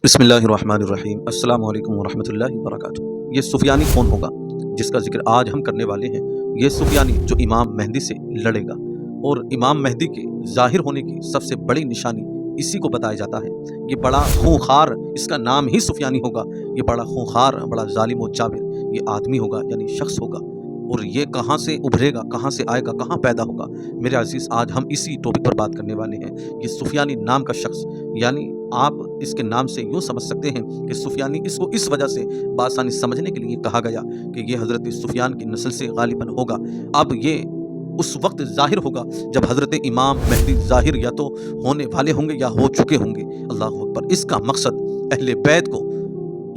بسم اللہ الرحمن الرحیم۔ السلام علیکم ورحمۃ اللہ وبرکاتہ۔ یہ سفیانی کون ہوگا جس کا ذکر آج ہم کرنے والے ہیں؟ یہ سفیانی جو امام مہدی سے لڑے گا، اور امام مہدی کے ظاہر ہونے کی سب سے بڑی نشانی اسی کو بتایا جاتا ہے۔ یہ بڑا خونخوار، اس کا نام ہی سفیانی ہوگا۔ یہ بڑا خونخوار، بڑا ظالم و جابر یہ آدمی ہوگا، یعنی شخص ہوگا۔ اور یہ کہاں سے ابھرے گا، کہاں سے آئے گا، کہاں پیدا ہوگا؟ میرے عزیز، آج ہم اسی ٹاپک پر بات کرنے والے ہیں۔ یہ سفیانی نام کا شخص، یعنی آپ اس کے نام سے یوں سمجھ سکتے ہیں کہ سفیانی اس کو اس وجہ سے بآسانی سمجھنے کے لیے کہا گیا کہ یہ حضرت سفیان کی نسل سے غالباً ہوگا۔ اب یہ اس وقت ظاہر ہوگا جب حضرت امام مہدی ظاہر یا تو ہونے والے ہوں گے یا ہو چکے ہوں گے۔ اللہ اکبر۔ اس کا مقصد اہل بیت کو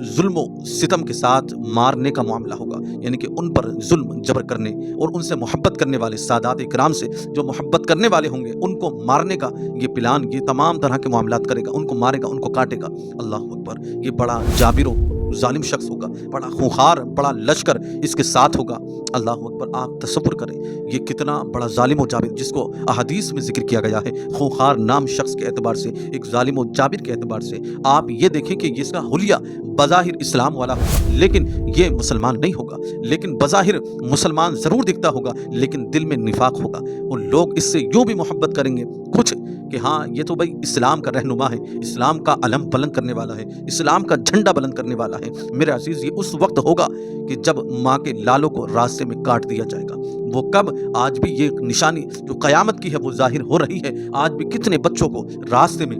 ظلم و ستم کے ساتھ مارنے کا معاملہ ہوگا، یعنی کہ ان پر ظلم جبر کرنے اور ان سے محبت کرنے والے سادات اکرام سے جو محبت کرنے والے ہوں گے ان کو مارنے کا یہ پلان، یہ تمام طرح کے معاملات کرے گا، ان کو مارے گا، ان کو کاٹے گا۔ اللہ اکبر۔ یہ بڑا جابر و ظالم شخص ہوگا، بڑا خونخوار، بڑا لشکر اس کے ساتھ ہوگا۔ اللہ اکبر۔ آپ تصور کریں یہ کتنا بڑا ظالم و جابر، جس کو احادیث میں ذکر کیا گیا ہے خونخوار نام شخص کے اعتبار سے، ایک ظالم و جابر کے اعتبار سے۔ آپ یہ دیکھیں کہ اس کا حلیہ بظاہر اسلام والا ہوگا، لیکن یہ مسلمان نہیں ہوگا، لیکن بظاہر مسلمان ضرور دکھتا ہوگا، لیکن دل میں نفاق ہوگا، اور لوگ اس سے یوں بھی محبت کریں گے کچھ کہ ہاں یہ تو بھائی اسلام کا رہنما ہے، اسلام کا علم بلند کرنے والا ہے، اسلام کا جھنڈا بلند کرنے والا ہے۔ میرے عزیز، یہ اس وقت ہوگا کہ جب ماں کے لالوں کو راستے میں کاٹ دیا جائے گا۔ وہ کب؟ آج بھی یہ نشانی جو قیامت کی ہے وہ ظاہر ہو رہی ہے۔ آج بھی کتنے بچوں کو راستے میں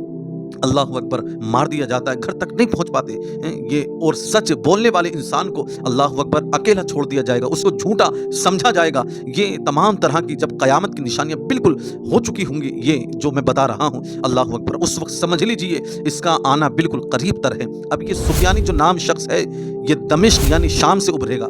اللہ اکبر مار دیا جاتا ہے، گھر تک نہیں پہنچ پاتے یہ، اور سچ بولنے والے انسان کو اللہ اکبر اکیلا چھوڑ دیا جائے گا، اس کو جھوٹا سمجھا جائے گا۔ یہ تمام طرح کی جب قیامت کی نشانیاں بالکل ہو چکی ہوں گی، یہ جو میں بتا رہا ہوں، اللہ اکبر، اس وقت سمجھ لیجئے اس کا آنا بالکل قریب تر ہے۔ اب یہ سفیانی جو نام شخص ہے یہ دمشق یعنی شام سے ابھرے گا،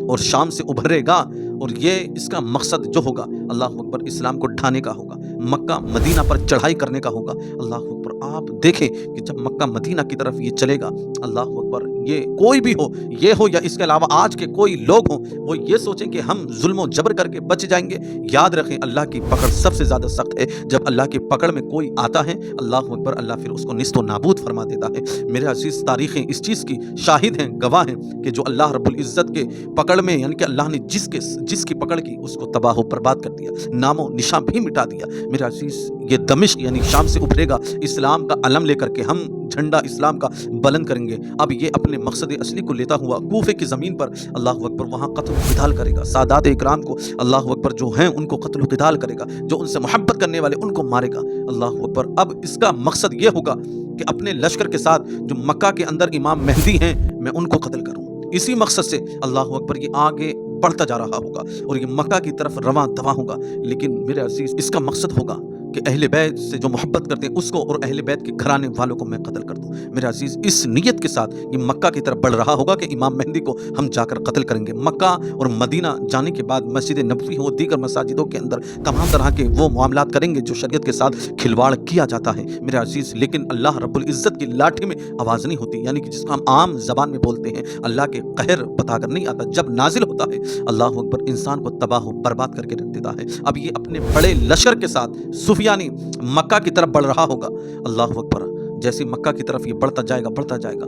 اور شام سے ابھرے گا، اور یہ اس کا مقصد جو ہوگا اللہ اکبر اسلام کو ڈھانے کا ہوگا، مکہ مدینہ پر چڑھائی کرنے کا ہوگا۔ اللہ اکبر۔ آپ دیکھیں کہ جب مکہ مدینہ کی طرف یہ چلے گا، اللہ اکبر، یہ کوئی بھی ہو، یہ ہو یا اس کے علاوہ آج کے کوئی لوگ ہوں، وہ یہ سوچیں کہ ہم ظلم و جبر کر کے بچ جائیں گے۔ یاد رکھیں اللہ کی پکڑ سب سے زیادہ سخت ہے۔ جب اللہ کی پکڑ میں کوئی آتا ہے، اللہ اکبر، اللہ پھر اس کو نیست و نابود فرما دیتا ہے۔ میرے عزیز، تاریخیں اس چیز کی شاہد ہیں، گواہ ہیں کہ جو اللہ رب العزت کے پکڑ میں، یعنی کہ اللہ نے جس کی پکڑ کی اس کو تباہ و برباد کر دیا، نام و نشان بھی مٹا دیا۔ میرے عزیز، یہ دمشق یعنی شام سے ابھرے گا، اسلام کا علم لے کر کے ہم جھنڈا اسلام کا بلند کریں گے۔ اب یہ اپنے مقصد اصلی کو لیتا ہوا کوفے کی زمین پر اللہ اکبر وہاں قتل و قتال کرے گا، سادات اکرام کو اللہ اکبر جو ہیں ان کو قتل و قتال کرے گا، جو ان سے محبت کرنے والے ان کو مارے گا۔ اللہ اکبر۔ اب اس کا مقصد یہ ہوگا کہ اپنے لشکر کے ساتھ جو مکہ کے اندر امام مہدی ہیں میں ان کو قتل کروں۔ اسی مقصد سے اللہ اکبر یہ آگے بڑھتا جا رہا ہوگا اور یہ مکہ کی طرف رواں دواں ہوگا۔ لیکن میرے عزیز، اس کا مقصد ہوگا کہ اہل بیت سے جو محبت کرتے ہیں اس کو اور اہل بیت کے گھرانے والوں کو میں قتل کر دوں۔ میرے عزیز، اس نیت کے ساتھ یہ مکہ کی طرف بڑھ رہا ہوگا کہ امام مہدی کو ہم جا کر قتل کریں گے۔ مکہ اور مدینہ جانے کے بعد مسجد نبوی ہو، دیگر مساجدوں کے اندر تمام طرح کے وہ معاملات کریں گے جو شریعت کے ساتھ کھلواڑ کیا جاتا ہے۔ میرے عزیز، لیکن اللہ رب العزت کی لاٹھی میں آواز نہیں ہوتی، یعنی کہ جس کو ہم عام زبان میں بولتے ہیں، اللہ کے قہر بتا کر نہیں آتا۔ جب نازل ہوتا ہے اللہ اکبر انسان کو تباہ و برباد کر کے رکھ دیتا ہے۔ اب یہ اپنے بڑے لشکر کے ساتھ سفیانی مکہ کی طرف بڑھ رہا ہوگا۔ اللہ اکبر۔ جیسے مکہ کی طرف یہ بڑھتا جائے گا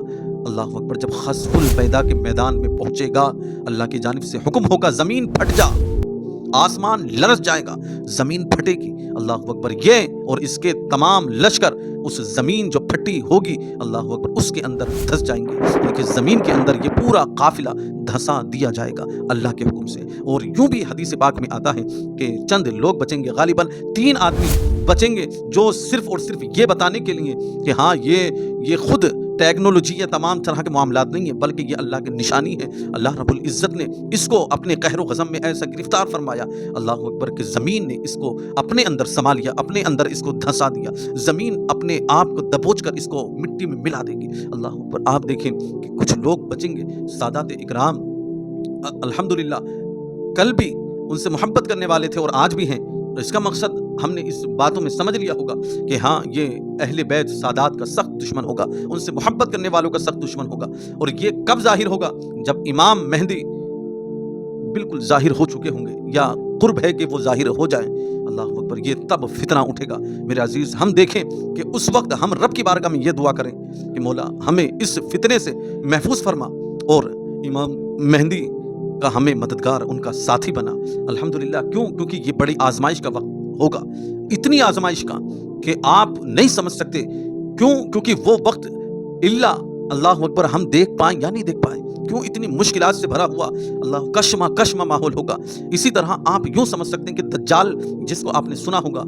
اللہ اکبر، جب خسف البیدا کے میدان میں پہنچے گا، اللہ کی جانب سے حکم ہوگا زمین پھٹ جا، آسمان لرز جائے گا، زمین پھٹے گی۔ اللہ اکبر۔ یہ اور اس کے تمام لشکر اس زمین جو پھٹی ہوگی اللہ اکبر اس کے اندر دھس جائیں گے، کیونکہ زمین کے اندر یہ پورا قافلہ دھسا دیا جائے گا اللہ کے حکم سے۔ اور یوں بھی حدیث پاک میں آتا ہے کہ چند لوگ بچیں گے، غالباً 3 آدمی بچیں گے، جو صرف اور صرف یہ بتانے کے لیے کہ ہاں یہ خود ٹیکنالوجی یا تمام طرح کے معاملات نہیں ہیں، بلکہ یہ اللہ کی نشانی ہے۔ اللہ رب العزت نے اس کو اپنے قہر و غضب میں ایسا گرفتار فرمایا اللہ اکبر کہ زمین نے اس کو اپنے اندر سما لیا، اپنے اندر اس کو دھسا دیا۔ زمین اپنے آپ کو دبوچ کر اس کو مٹی میں ملا دے گی۔ اللہ اکبر۔ آپ دیکھیں کہ کچھ لوگ بچیں گے، سادات اکرام الحمدللہ کل بھی ان سے محبت کرنے والے تھے اور آج بھی ہیں۔ تو اس کا مقصد ہم نے اس باتوں میں سمجھ لیا ہوگا کہ ہاں یہ اہل بیت سادات کا سخت دشمن ہوگا، ان سے محبت کرنے والوں کا سخت دشمن ہوگا۔ اور یہ کب ظاہر ہوگا؟ جب امام مہدی بالکل ظاہر ہو چکے ہوں گے یا قرب ہے کہ وہ ظاہر ہو جائیں، اللہ اکبر، یہ تب فتنہ اٹھے گا میرے عزیز۔ ہم دیکھیں کہ اس وقت ہم رب کی بارگاہ میں یہ دعا کریں کہ مولا ہمیں اس فتنے سے محفوظ فرما، اور امام مہدی کا ہمیں مددگار، ان کا ساتھی بنا۔ الحمدللہ، کیونکہ یہ بڑی آزمائش کا وقت ہوگا، اتنی آزمائش کا کہ آپ نہیں سمجھ سکتے۔ کیونکہ وہ وقت اللہ اکبر ہم دیکھ پائیں یا نہیں دیکھ پائیں، کیوں اتنی مشکلات سے بھرا ہوا اللہ کشمہ ماحول ہوگا۔ اسی طرح آپ یوں سمجھ سکتے ہیں کہ دجال، جس کو آپ نے سنا ہوگا،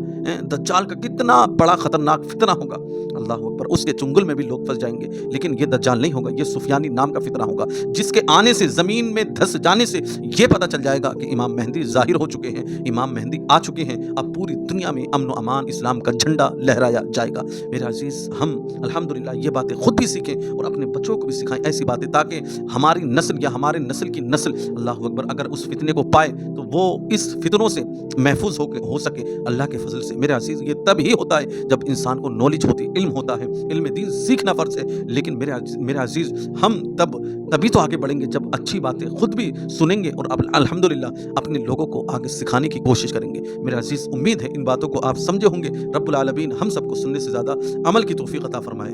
دجال کا کتنا بڑا خطرناک فتنہ ہوگا، اللہ اکبر، اس کے چنگل میں بھی لوگ پھنس جائیں گے، لیکن یہ دجال نہیں ہوگا، یہ سفیانی نام کا فتنہ ہوگا، جس کے آنے سے، زمین میں دھس جانے سے یہ پتہ چل جائے گا کہ امام مہدی ظاہر ہو چکے ہیں، امام مہدی آ چکے ہیں، اب پوری دنیا میں امن و امان، اسلام کا جھنڈا لہرایا جائے گا۔ میرے عزیز، ہم الحمدللہ یہ باتیں خود بھی سیکھیں اور اپنے بچوں کو بھی سکھائیں ایسی باتیں، تاکہ ہماری نسل یا ہمارے نسل کی نسل، اللہ اکبر، اگر اس فتنے کو پائے تو وہ اس فتنوں سے محفوظ ہو سکے اللہ کے فضل سے۔ میرے عزیز، یہ تب ہی ہوتا ہے جب انسان کو نالج ہوتی، علم ہوتا ہے، علم دین سیکھنا فرض ہے، لیکن میرے عزیز، ہم تبھی تو آگے بڑھیں گے جب اچھی باتیں خود بھی سنیں گے اور الحمدللہ اپنے لوگوں کو آگے سکھانے کی کوشش کریں گے۔ میرے عزیز، امید ہے ان باتوں کو آپ سمجھے ہوں گے۔ رب العالمین ہم سب کو سننے سے زیادہ عمل کی توفیق عطا فرمائے۔